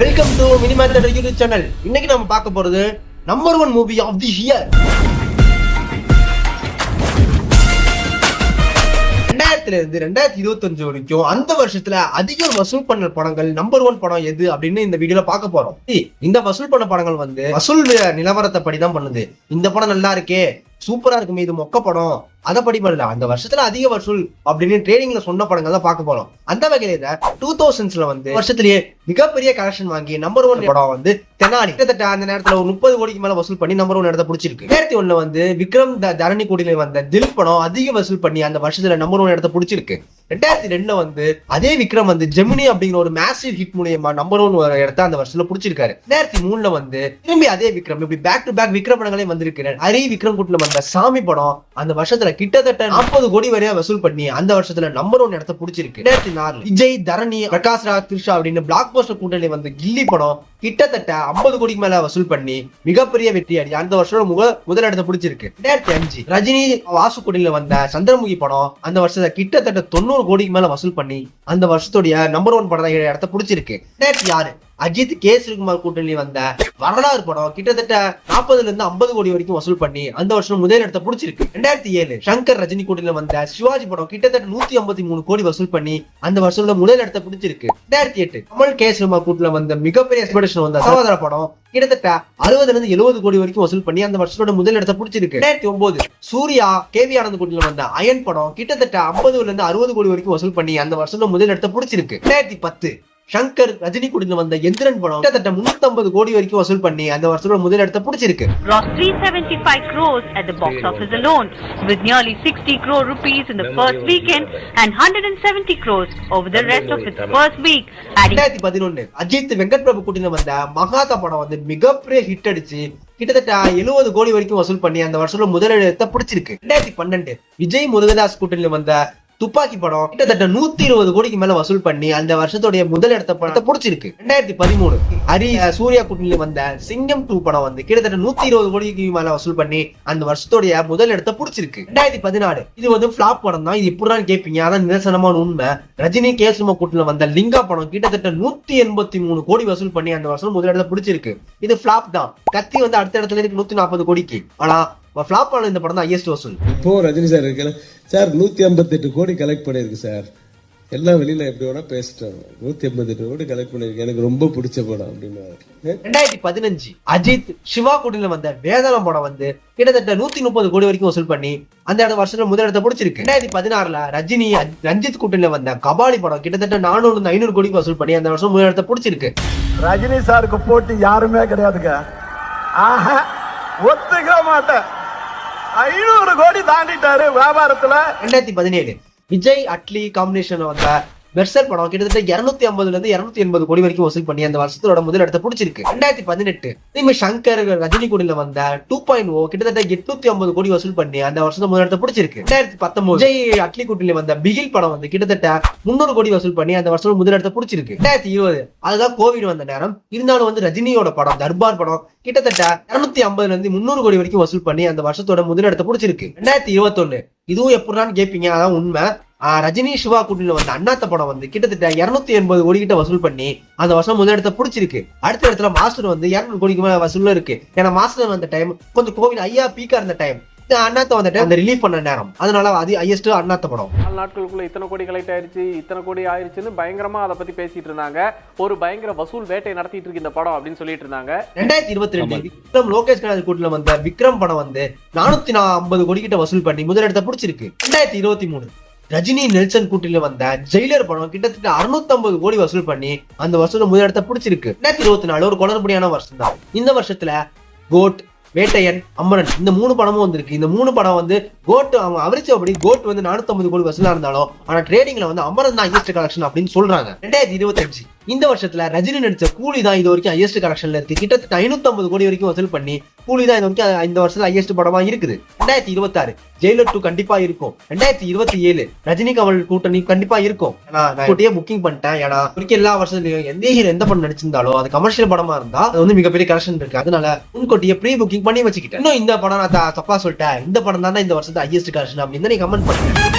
Welcome to Miniman YouTube channel. இன்னைக்கு நம்ம பார்க்க போறது number 1 movie of the year. 2000 இருந்து 2025 வரைக்கும் அந்த வருஷத்துல அதிக வசூல் பண்ண படங்கள் நம்பர் 1 படம் எது அப்படின்னு இந்த வீடியோல பார்க்க போறோம். இந்த வசூல் பண்ண படங்கள் வந்து வசூல் நிலவரத்தை படிதான் பண்ணுது. இந்த படம் நல்லா இருக்கே, சூப்பரா இருக்குமே, இது மொக்க படம், அதை படி பண்ணல. அந்த வருஷத்துல அதிக வசூல் அப்படின்னு ட்ரேடிங்ல சொன்ன படங்கள் தான் பார்க்க போறோம். அந்த வகையில 2000s வந்து வருஷத்திலேயே மிகப்பெரிய கலெக்ஷன் வாங்கி நம்பர் 1 படம் வந்து தெனாலி. கிட்டத்தட்ட அந்த நேரத்துல ஒரு 30 கோடிக்கு மேல வசூல் பண்ணி நம்பர் 1 இடத்தை பிடிச்சிருக்கு. 2001 வந்து விக்ரம் தரணி கூடியில வந்த தில் படம் அதிக வசூல் பண்ணி அந்த வருஷத்துல நம்பர் 1 இடத்தை பிடிச்சிருக்கு. 2002 வந்து அதே விக்ரம் வந்து ஜெமினி அப்படிங்கிற ஒரு மேசிவ் ஹிட் மூலியமா நம்பர் 1 இடத்தை அந்த வருஷத்துல பிடிச்சிருக்காரு. 2003 வந்து திரும்பி அதே விக்ரம் இப்படி பேக் டு பேக் விக்ரம் படங்களே வந்திருக்கு. ஹரி விக்ரம் கூட்டில வந்த சாமி படம் அந்த வருஷத்துல கிட்டத்தட்ட 40 கோடி வரையா வசூல் பண்ணி அந்த வருஷத்துல நம்பர் 1 இடத்தை பிடிச்சிருக்கு. 2004 விஜய் தரணி பிரகாஷ் ராஜ் த்ரிஷா அப்படின்னு பிளாக் போஸ்டர் கூட்டணி வந்த கில்லி படம் கிட்டத்தட்ட 50 கோடிக்கு மேல வசூல் பண்ணி மிகப்பெரிய வெற்றி அடி அந்த வருஷம் முதல் இடத்தை பிடிச்சிருக்கு. 2005 ரஜினி வாசு கூட்டணியில வந்த சந்திரமுகி படம் அந்த வருஷத்துல கிட்டத்தட்ட 90 கோடிக்கு மேல வசூல் பண்ணி அந்த வருஷத்துடைய நம்பர் 1 படம் இடத்தை பிடிச்சிருக்கு. 2006 அஜித் கே ஸ்ரீகுமார் கூட்டணி வந்த வரலாறு படம் கிட்டத்தட்ட 40 இருந்து 50 கோடி வரைக்கும் வசூல் பண்ணி அந்த வருஷம் முதல் இடத்தை பிடிச்சிருக்கு. 2007 சங்கர் ரஜினி கூட்டணியில வந்த சிவாஜி படம் கிட்டத்தட்ட 153 கோடி வசூல் பண்ணி அந்த வருஷம் முதல் இடத்தை பிடிச்சிருக்கு. 2008 கமல் கே ஸ்ரீகுமார் கூட்டணியில வந்த மிகப்பெரிய எக்ஸ்பெக்டேஷன் வந்த சகோதர படம் கிட்டத்தட்ட 60 இருந்து 70 கோடி வரைக்கும் வசூல் பண்ணி அந்த வருஷத்தோட முதல் இடத்தை பிடிச்சிருக்கு. 2009 சூர்யா கேவி ஆனந்த் கூட்டணியில வந்த அயன் படம் கிட்டத்தட்ட 50 இருந்து 60 கோடி வரைக்கும் வசூல் பண்ணி அந்த வருஷத்தோட முதல் இடத்தை பிடிச்சிருக்கு. 2010 சங்கர் ரஜினி கூட்டணியில வந்த எந்திரன் படம் கிட்டத்தட்ட 350 கோடி வரைக்கும் வசூல் பண்ணி அந்த வருஷத்தோட முதல் இடத்தை பிடிச்சிருக்கு. Grossed 375 crores at the box office alone, with nearly 60 crore rupees in the first weekend and 170 crores over the rest of its first week. 2011 Ajith Venkat Prabhu கூட்டணியில வந்த மகாதா படம் வந்து மிகப்பெரிய ஹிட் அடிச்சு கிட்டத்தட்ட 70 கோடி வரைக்கும் வசூல் பண்ணி அந்த வருஷத்தோட முதல் இடத்தை பிடிச்சிருக்கு. 2012 விஜய் முருகதாஸ் கூட்டணியில வந்த துப்பாக்கி படம் கிட்டத்தட்ட 120 கோடிக்கு மேல வசூல் பண்ணி அந்த வருஷத்துடைய முதல் இடத்தை பிடிச்சிருக்கு. 2013 ஹரி சூர்யா கூட்டணியில வந்த சிங்கம் 2 படம் வந்து கிட்டத்தட்ட 120 கோடிக்கு மேல வசூல் பண்ணி அந்த வருஷத்துடைய முதல் இடத்தை பிடிச்சிருக்கு. 2014 இது வந்து பிளாப் படம் தான். இது இப்படிதான் கேட்பீங்க, அதான் நிதர்சனமான உண்மை. ரஜினி கே சுமா கூட்டணியில வந்த லிங்கா படம் கிட்டத்தட்ட 183 கோடி வசூல் பண்ணி அந்த வருஷம் முதல் இடத்தை பிடிச்சிருக்கு. இது பிளாப் தான். கத்தி வந்து அடுத்த இடத்துல இருக்கு 140 கோடிக்கு. ஆனா ஃபிளாப் ஆன இந்த படம் தான் ஹையஸ்ட் வசூல். இப்போ ரஜினி சார் இருக்கல சார் 158 கோடி கலெக்ட் பண்ணிருக்கு சார். எல்லாம் வெளியில எப்படி வேணா பேசிட்டாங்க. 158 கோடி கலெக்ட் பண்ணிருக்கு, எனக்கு ரொம்ப பிடிச்ச படம் அப்படின்னு. 2015 அஜித் சிவா கூட்டணியில வந்த வேதாளம் படம் வந்து கிட்டத்தட்ட 130 கோடி வரைக்கும் வசூல் பண்ணி அந்த வருஷத்துல முதல் இடத்தை பிடிச்சிருக்கு. 2016 ரஜினி ரஞ்சித் கூட்டணியில வந்த கபாலி படம் கிட்டத்தட்ட 400 கோடிக்கு வசூல் பண்ணி அந்த வருஷம் முதல் இடத்தை பிடிச்சிருக்கு. ரஜினி சாருக்கு போட்டி யாருமே கிடையாதுங்க. ஒத்துக்க மாட்டேன். 500 கோடி தாண்டிட்டாரு வியாபாரத்துல. 2017 விஜய் அட்லி காம்பினேஷன் வந்த பெர்சல் படம் கிட்டத்தட்ட 250 இருந்து 280 கோடி வரைக்கும் வசூல் பண்ணி அந்த வருஷத்தோட முதல் இடத்தை பிடிச்சிருக்கு. 2018 சங்கர் ரஜினி கூடல வந்த 2.0 கிட்டத்தட்ட 850 கோடி வசூல் பண்ணி அந்த வருஷத்தோட முதல் இடத்தை பிடிச்சிருக்கு. 2019 விஜய் அட்லி கூட்டணியில வந்த பிகில் படம் வந்து கிட்டத்தட்ட 300 கோடி வசூல் பண்ணி அந்த வருஷத்தோட முதல் இடத்தை பிடிச்சிருக்கு. 2020 அதுதான் கோவிட் வந்த நேரம். இருந்தாலும் வந்து ரஜினியோட படம் தர்பார் படம் கிட்டத்தட்ட 250 இருந்து 300 கோடி வரைக்கும் வசூல் பண்ணி அந்த வருஷத்தோட முதல் இடத்தை பிடிச்சிருக்கு. 2021 இதுவும் எப்படின்னு கேட்பீங்க, அதான் உண்மை. ரஜினி சிவா கூட்டணியில வந்த அண்ணாத்த படம் வந்து கிட்டத்தட்ட 280 கோடி கிட்ட வசூல் பண்ணி அந்த வருஷம் முதல் இடத்தை பிடிச்சிருக்கு. அடுத்த இடத்துல மாஸ்டர் வந்து 200 கோடிக்கு மேல வசூல்ல இருக்கு. ஏன்னா மாஸ்டர் வந்த டைம் கொஞ்சம் கோவிட் ஐயா பீக்கா இருந்த டைம், அண்ணாத்த வந்த டைம் அந்த ரிலீஃப் பண்ண நேரம், அதனால அது ஹையஸ்ட் அண்ணாத்த படம். 4 நாட்களுக்குள்ள இத்தனை கோடி கலெக்ட் ஆயிருச்சு, இத்தனை கோடி ஆயிருச்சுன்னு பயங்கரமா அதை பத்தி பேசிட்டு இருந்தாங்க. ஒரு பயங்கர வசூல் வேட்டை நடத்திட்டு இருக்கு இந்த படம் அப்படின்னு சொல்லிட்டு இருந்தாங்க. 2022 விக்ரம் லோகேஷ் கனகராஜ் கூட்டணியில வந்த விக்ரம் படம் வந்து 450 கோடி கிட்ட வசூல் பண்ணி முதல் இடத்தை பிடிச்சிருக்கு. 2023 ரஜினி நெல்சன் கூட்டணியில வந்த ஜெயிலர் படம் கிட்டத்தட்ட 650 கோடி வசூல் பண்ணி அந்த வருஷத்துல முதல் இடத்தை பிடிச்சிருக்கு. 2024 ஒரு குளறுபடியான வருஷம் தான். இந்த வருஷத்துல கோட், வேட்டையன், அமரன் இந்த 3 படமும் வந்திருக்கு. இந்த 3 படம் வந்து கோட் அவங்க அவரிச்சபடி கோட் வந்து 450 கோடி வசூலா இருந்தாலும் ஆனா ட்ரேடிங்ல வந்து அமரன் தான் ஹையஸ்ட் கலெக்ஷன் அப்படின்னு சொல்றாங்க. 2025 இந்த வருஷத்துல ரஜினி நடிச்ச கூலி தான் இது வரைக்கும் ஹையஸ்ட் கலெக்ஷன்ல இருக்கு. கிட்டத்தட்ட 550 கோடி வரைக்கும் வசூல் பண்ணி கூலி தான் இது வரைக்கும் இந்த வருஷத்துல ஹையஸ்ட் படமா இருக்குது. 2026 ஜெயிலர் 2 கண்டிப்பா இருக்கும். 2027 ரஜினி கமல் கூட்டணி கண்டிப்பா இருக்கும். நான் புக்கிங் பண்ணிட்டேன். ஏன்னா எல்லா வருஷத்துலயும் எந்த படம் நடிச்சிருந்தாலும் அது கமர்ஷியல் படமா இருந்தா அது வந்து மிகப்பெரிய கலெக்ஷன் இருக்கு. அதனால முன்கூட்டியே ப்ரீ புக்கிங் பண்ணி வச்சுக்கிட்டேன். இன்னும் இந்த படம் நான் தப்பா சொல்லிட்டேன், இந்த படம் தான் இந்த வருஷத்துல ஹையஸ்ட் கலெக்ஷன் அப்படின்னு நீ கமெண்ட் பண்ணுங்க.